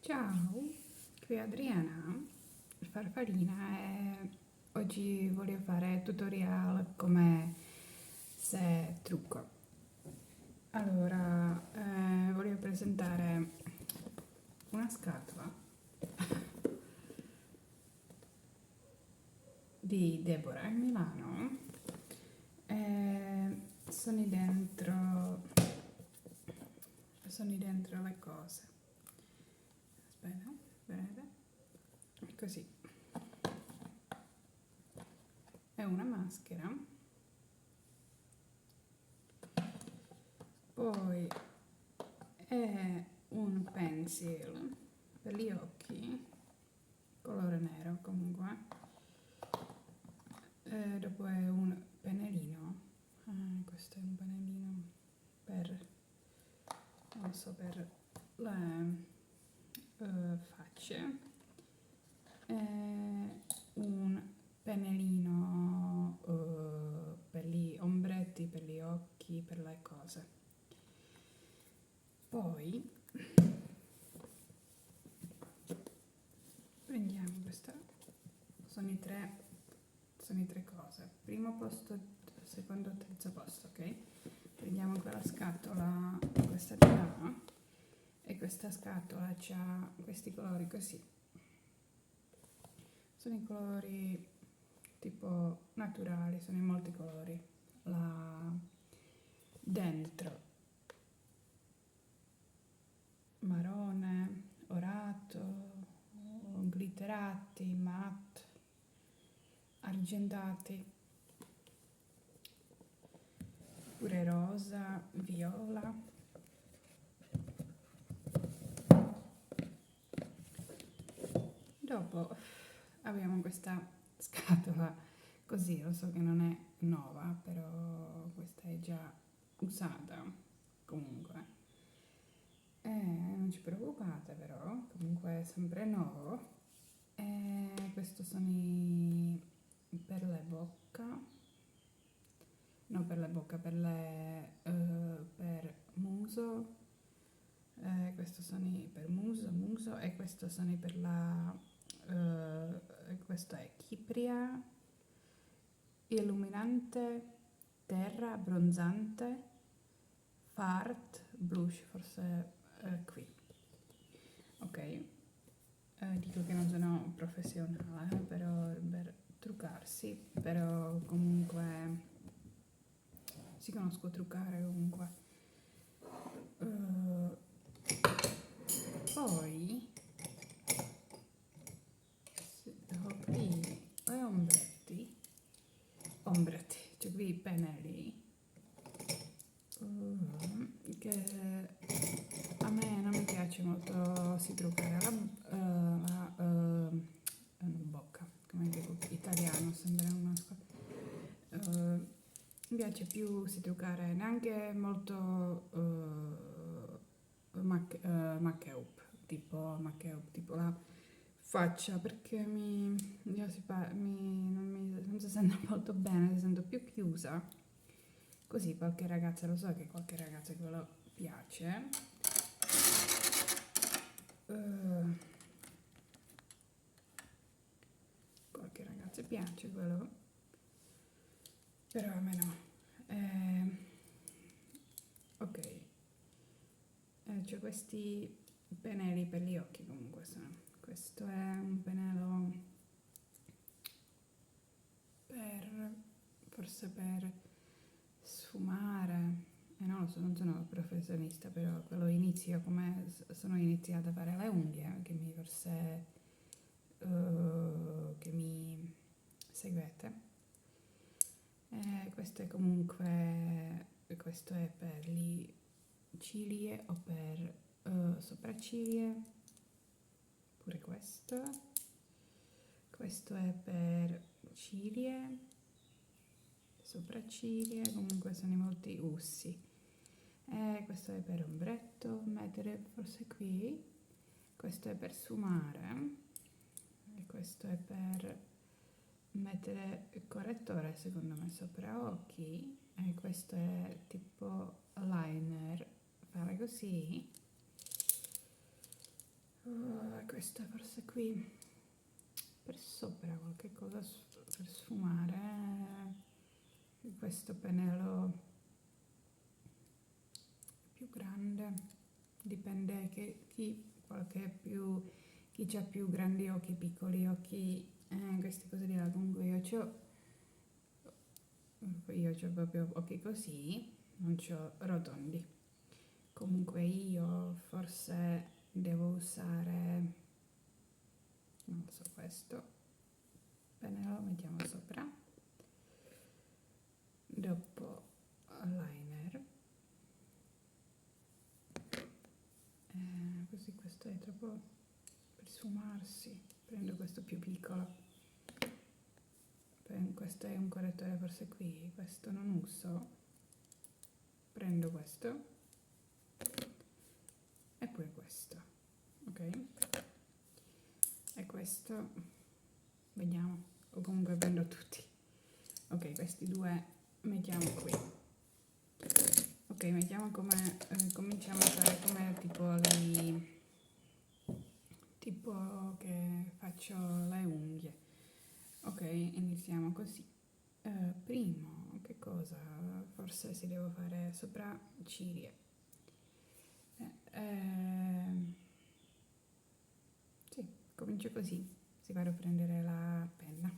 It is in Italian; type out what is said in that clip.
Ciao, qui è Adriana, Farfalina e oggi voglio fare tutorial come se trucco. Allora, voglio presentare una scatola di Deborah in Milano e sono dentro le cose. Aspetta, vedete? Così. È una maschera, poi è un pencil per gli occhi, colore nero comunque, dopo è un pennellino, questo è un pennellino per, non so, per le facce, un pennellino per gli ombretti, per gli occhi, per le cose. Poi prendiamo questa, sono i tre cose, primo posto, secondo, terzo posto, ok? Prendiamo quella scatola, questa di là, e questa scatola ha questi colori così. Sono i colori tipo naturali, sono in molti colori. Là dentro marrone, orato, glitterati, matte, argentati, pure rosa, viola. Dopo abbiamo questa scatola così, lo so che non è nuova, però questa è già usata comunque. Non ci preoccupate però, comunque è sempre nuovo. Questo sono per le bocca, no per le bocca, per muso. Questo sono per muso e questo sono per questo è Kipria, illuminante, terra, abbronzante, fart, blush, forse qui. Ok, dico che non sono professionale però per truccarsi, però comunque si conosco truccare comunque. Poi ho qui le ombretti, cioè qui i pennelli che a me non mi piace molto si truccare la bocca, come dico, italiano, sembra una mi piace più si truccare neanche molto make-up, tipo la faccia, perché non si sente molto bene, si sento più chiusa. Così qualche ragazza, lo so che qualche ragazza che quello piace. Qualche ragazza piace quello, però a me no. Ok, c'ho questi pennelli per gli occhi comunque sono. Questo è un pennello forse per sfumare, non lo so, non sono professionista, però quello inizio come sono iniziata a fare le unghie, che mi forse che mi seguete. Questo è comunque, questo è per gli ciglia o per sopracciglia, pure questo è per ciglia, sopracciglia, comunque sono molti ussi. Questo è per ombretto, mettere forse qui, questo è per sfumare e questo è per mettere il correttore secondo me sopra occhi, e questo è tipo liner, fare così. Questa forse qui per sopra qualche cosa per sfumare. Questo pennello più grande, dipende che chi ha più grandi occhi, piccoli occhi, queste cose di là. Comunque io ho proprio occhi così, non c'ho rotondi. Comunque io forse devo usare, non so, questo pennello lo mettiamo sopra, dopo liner. Così questo è troppo per sfumarsi, prendo questo più piccolo. Questo è un correttore forse qui, questo non uso, prendo questo e poi questo, ok? E questo, vediamo, o comunque prendo tutti. Ok, questi due mettiamo qui. Ok, mettiamo come, cominciamo a fare come tipo che faccio le unghie. Ok, iniziamo così. Primo, che cosa? Forse si devo fare sopra ciglia. Sì, comincio così. Si vado a prendere la penna.